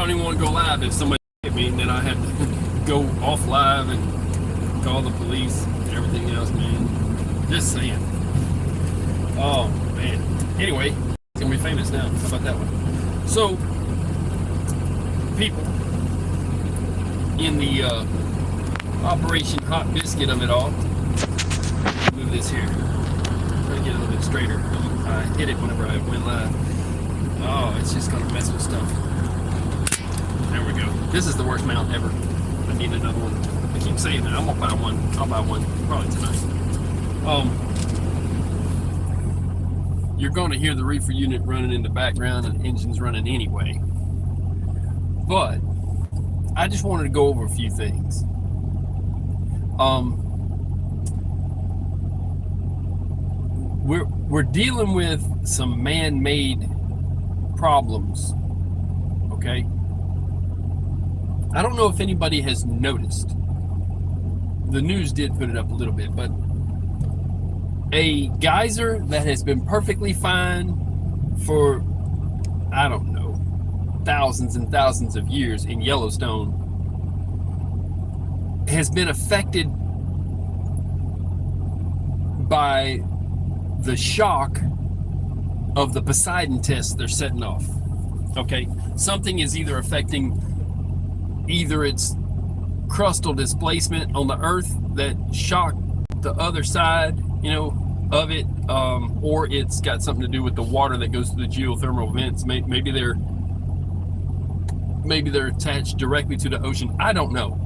don't even want to go live if somebody hit me, and then I had to go off live and call the police and everything else, man. Just saying. Oh, man. Anyway, it's going to be famous now. How about that one? So, people in the Operation Hot Biscuit of it all. Move this here. Try to get a little bit straighter. I hit it whenever I went live. Oh, it's just going to mess with stuff. There we go. This is the worst mount ever. I need another one. I keep saying that. I'm going to buy one. I'll buy one probably tonight. You're going to hear the reefer unit running in the background and the engine's running anyway. But I just wanted to go over a few things. We're dealing with some man-made problems, okay? I don't know if anybody has noticed. The news did put it up a little bit, but a geyser that has been perfectly fine for, I don't know, thousands and thousands of years in Yellowstone has been affected by the shock of the Poseidon test they're setting off. Okay, something is either affecting its crustal displacement on the Earth that shocked the other side, of it, or it's got something to do with the water that goes through the geothermal vents. Maybe they're attached directly to the ocean. I don't know.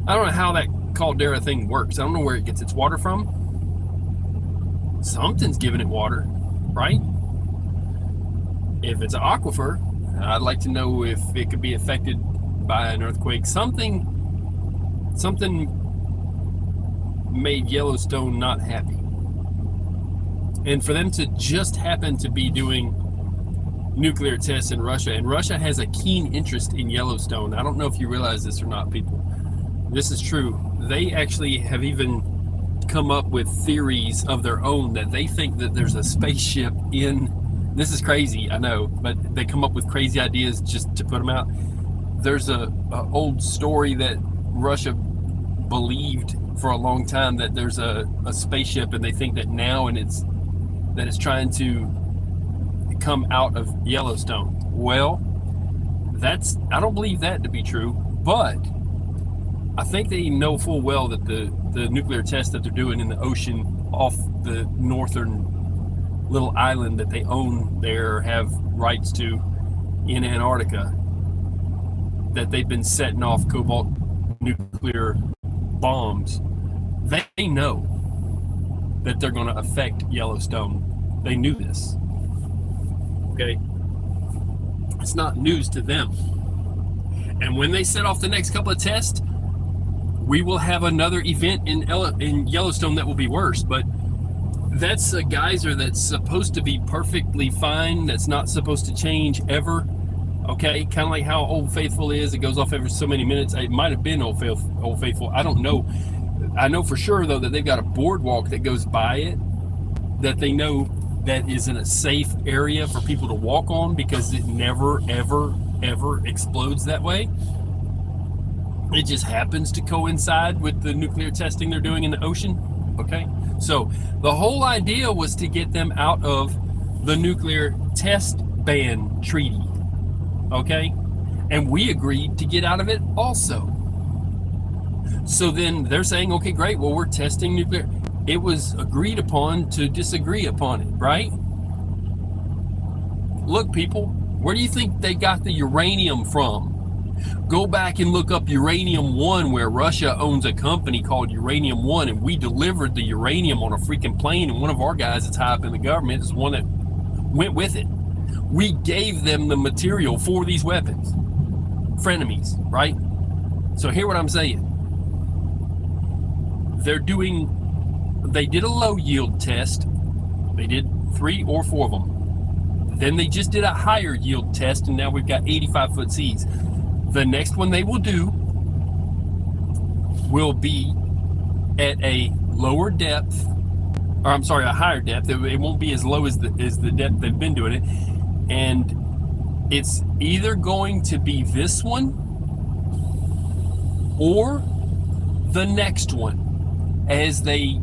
I don't know how that caldera thing works. I don't know where it gets its water from. Something's giving it water, right? If it's an aquifer, I'd like to know if it could be affected by an earthquake. Something made Yellowstone not happy. And for them to just happen to be doing nuclear tests in Russia, and Russia has a keen interest in Yellowstone. I don't know if you realize this or not, people. This is true. They actually have even come up with theories of their own that they think that there's a spaceship in. This is crazy, I know, but they come up with crazy ideas just to put them out. There's a old story that Russia believed for a long time that there's a spaceship, and they think that now it's trying to come out of Yellowstone. Well, I don't believe that to be true, but I think they know full well that the nuclear test that they're doing in the ocean off the northern little island that they own there, have rights to in Antarctica, that they've been setting off cobalt nuclear bombs. They know that they're going to affect Yellowstone. They knew this. Okay? It's not news to them. And when they set off the next couple of tests, we will have another event in Yellowstone that will be worse. But that's a geyser that's supposed to be perfectly fine. That's not supposed to change ever. Okay, kind of like how Old Faithful is. It goes off every so many minutes. It might have been Old Faithful. I don't know. I know for sure, though, that they've got a boardwalk that goes by it that they know that is in a safe area for people to walk on, because it never, ever, ever explodes that way. It just happens to coincide with the nuclear testing they're doing in the ocean. Okay, so the whole idea was to get them out of the nuclear test ban treaty. Okay, and we agreed to get out of it also. So then they're saying, okay, great, well, we're testing nuclear. It was agreed upon to disagree upon it, right? Look, people, where do you think they got the uranium from? Go back and look up Uranium One, where Russia owns a company called Uranium One, and we delivered the uranium on a freaking plane, and one of our guys that's high up in the government is the one that went with it. We gave them the material for these weapons. Frenemies, right? So hear what I'm saying. They did a low yield test. They did 3 or 4 of them. Then they just did a higher yield test, and now we've got 85-foot seas. The next one they will do will be at a lower depth, or I'm sorry, a higher depth. It won't be as low as the depth they've been doing it. And It's either going to be this one or the next one, as they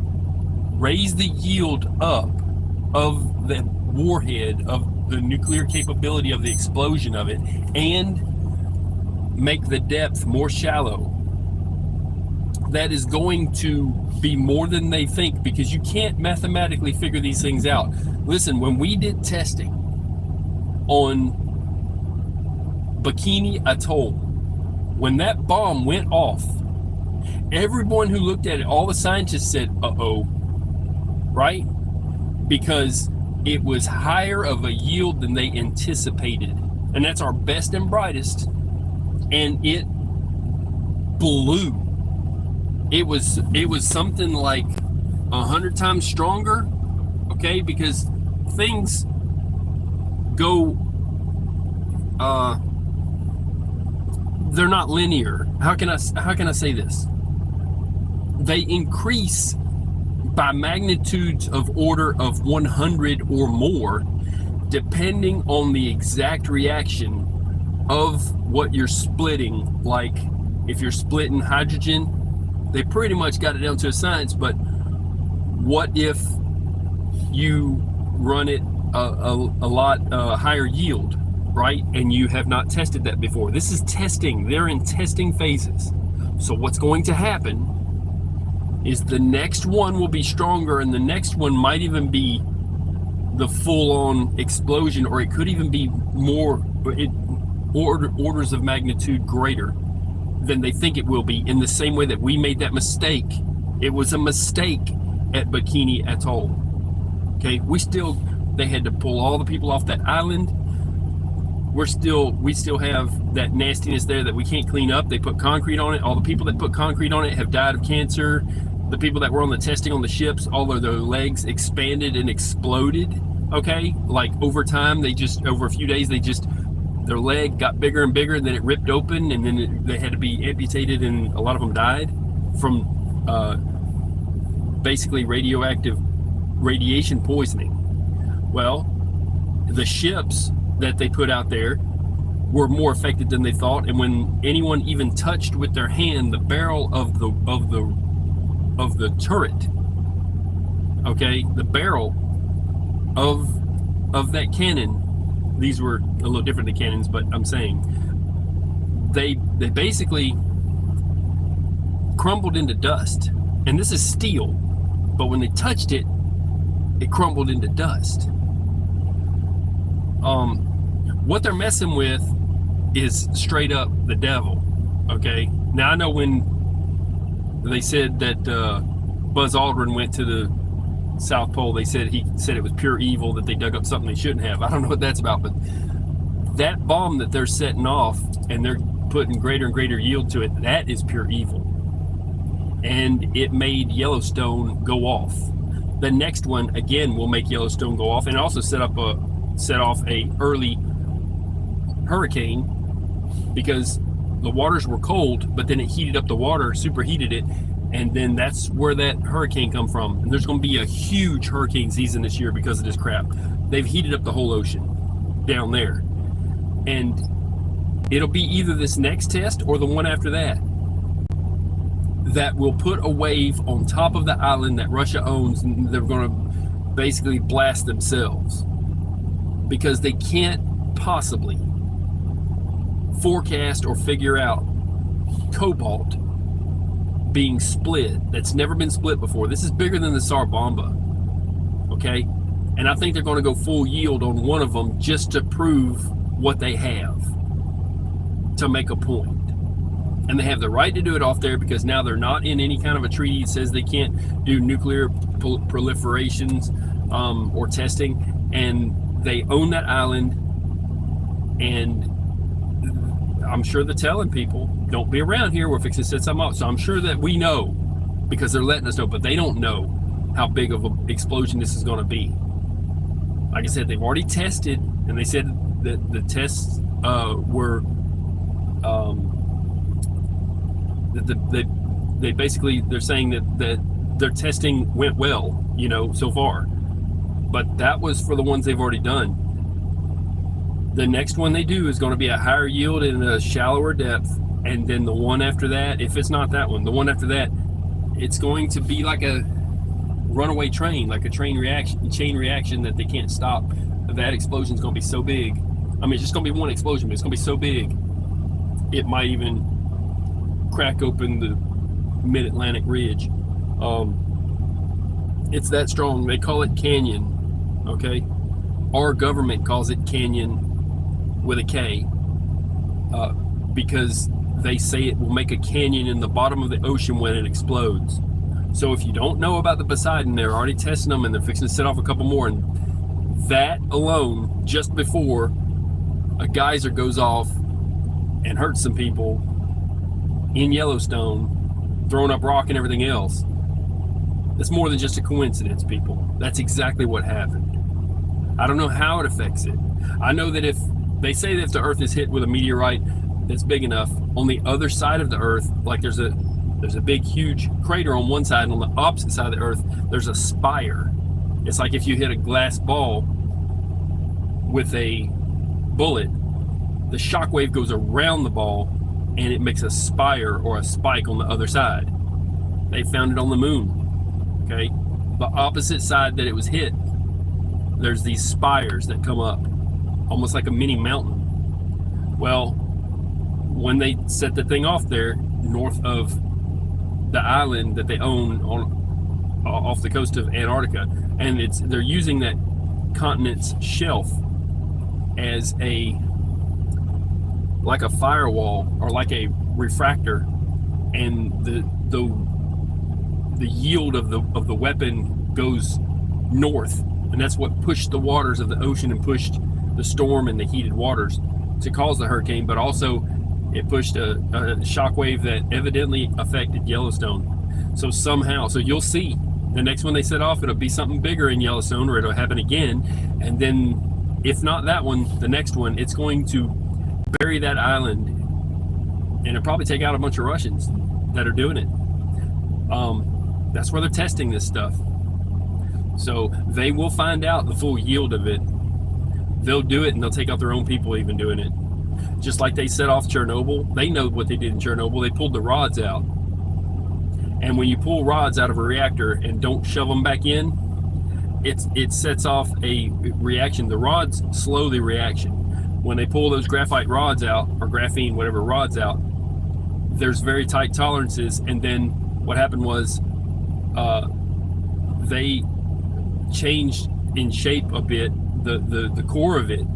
raise the yield up of the warhead, of the nuclear capability of the explosion of it, and make the depth more shallow. That is going to be more than they think, because you can't mathematically figure these things out. Listen, when we did testing on Bikini Atoll, when that bomb went off, everyone who looked at it, all the scientists said, uh-oh, right? Because it was higher of a yield than they anticipated. And that's our best and brightest. And it blew. It was something like 100 times stronger, okay? Because things go, they're not linear. How can I say this? They increase by magnitudes of order of 100 or more, depending on the exact reaction of what you're splitting. Like if you're splitting hydrogen, they pretty much got it down to a science. But what if you run it a lot higher yield, right? And you have not tested that before. This is testing. They're in testing phases. So what's going to happen is the next one will be stronger, and the next one might even be the full-on explosion, or it could even be more, orders of magnitude greater than they think it will be, in the same way that we made that mistake. It was a mistake at Bikini Atoll. Okay, they had to pull all the people off that island. We still have that nastiness there that we can't clean up. They put concrete on it. All the people that put concrete on it have died of cancer. The people that were on the testing on the ships, all of their legs expanded and exploded. Okay, like over time, over a few days, their leg got bigger and bigger, and then it ripped open, and then they had to be amputated, and a lot of them died from basically radioactive radiation poisoning. Well, the ships that they put out there were more affected than they thought, and when anyone even touched with their hand the barrel of the turret, okay, the barrel of that cannon, these were a little different than cannons, but I'm saying they basically crumbled into dust. And this is steel, but when they touched it, it crumbled into dust. What they're messing with is straight up the devil. Okay, now I know when they said that Buzz Aldrin went to the South Pole, he said it was pure evil, that they dug up something they shouldn't have. I don't know what that's about, but that bomb that they're setting off and they're putting greater and greater yield to it, that is pure evil. And it made Yellowstone go off. The next one again will make Yellowstone go off, and also set off a early hurricane, because the waters were cold, but then it heated up the water, superheated it, and then that's where that hurricane come from. And there's going to be a huge hurricane season this year because of this crap. They've heated up the whole ocean down there, and it'll be either this next test or the one after that will put a wave on top of the island that Russia owns, and they're going to basically blast themselves, because they can't possibly forecast or figure out cobalt being split. That's never been split before. This is bigger than the Tsar Bomba, okay? And I think they're going to go full yield on one of them just to prove what they have, to make a point. And they have the right to do it off there, because now they're not in any kind of a treaty that says they can't do nuclear proliferations or testing, and they own that island. And I'm sure they're telling people, don't be around here, we're fixing to set something up. So I'm sure that we know, because they're letting us know, but they don't know how big of an explosion this is going to be. Like I said, they've already tested, and they said that the tests were they basically, they're saying that their testing went well, so far. But that was for the ones they've already done. The next one they do is going to be a higher yield in a shallower depth, and then the one after that, if it's not that one, the one after that, it's going to be like a runaway train, like a chain reaction that they can't stop. That explosion is going to be so big. I mean, it's just going to be one explosion, but it's going to be so big, it might even crack open the mid-Atlantic ridge. It's that strong. They call it canyon, okay? Our government calls it canyon with a K, because they say it will make a canyon in the bottom of the ocean when it explodes. So if you don't know about the Poseidon, they're already testing them and they're fixing to set off a couple more. And that alone, just before a geyser goes off and hurts some people in Yellowstone, throwing up rock and everything else, that's more than just a coincidence, people. That's exactly what happened. I don't know how it affects it. I know that if they say that if the Earth is hit with a meteorite that's big enough, on the other side of the Earth, like there's a big, huge crater on one side, and on the opposite side of the Earth, there's a spire. It's like if you hit a glass ball with a bullet, the shock wave goes around the ball, and it makes a spire or a spike on the other side. They found it on the moon, okay? The opposite side that it was hit, there's these spires that come up, almost like a mini mountain. Well, when they set the thing off there, north of the island that they own off the coast of Antarctica, and they're using that continent's shelf as like a firewall or like a refractor, and the yield of the weapon goes north, and that's what pushed the waters of the ocean and pushed the storm and the heated waters to cause the hurricane, but also it pushed a shockwave that evidently affected Yellowstone. So somehow, so you'll see the next one they set off, it'll be something bigger in Yellowstone, or it'll happen again. And then if not that one, the next one, it's going to bury that island, and it'll probably take out a bunch of Russians that are doing it. That's where they're testing this stuff. So they will find out the full yield of it. They'll do it, and they'll take out their own people even doing it. Just like they set off Chernobyl. They know what they did in Chernobyl. They pulled the rods out. And when you pull rods out of a reactor and don't shove them back in, it sets off a reaction. The rods slow the reaction. When they pull those graphite rods out, or graphene, whatever rods out, there's very tight tolerances. And then what happened was they changed in shape a bit. The core of it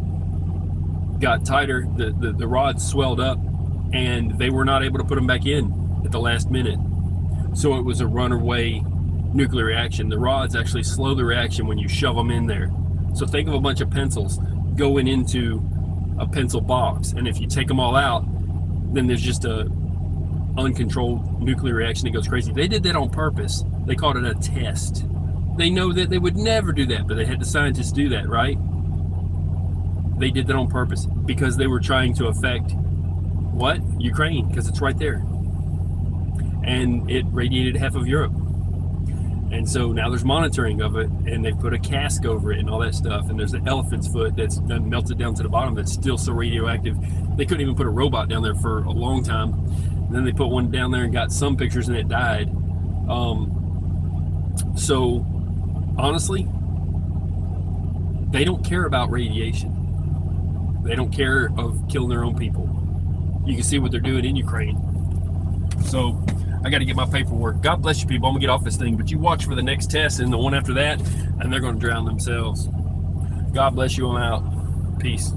got tighter, the rods swelled up, and they were not able to put them back in at the last minute. So it was a runaway nuclear reaction. The rods actually slow the reaction when you shove them in there. So think of a bunch of pencils going into a pencil box, and if you take them all out, then there's just a uncontrolled nuclear reaction that goes crazy. They did that on purpose. They called it a test. They know that they would never do that, but they had the scientists do that, right? They did that on purpose because they were trying to affect what? Ukraine, because it's right there. And it radiated half of Europe. And so now there's monitoring of it, and they put a cask over it and all that stuff. And there's an elephant's foot that's melted down to the bottom that's still so radioactive. They couldn't even put a robot down there for a long time. And then they put one down there and got some pictures, and it died. So honestly, they don't care about radiation. They don't care of killing their own people. You can see what they're doing in Ukraine. So I got to get my paperwork. God bless you, people. I'm going to get off this thing. But you watch for the next test and the one after that, and they're going to drown themselves. God bless you. I'm out. Peace.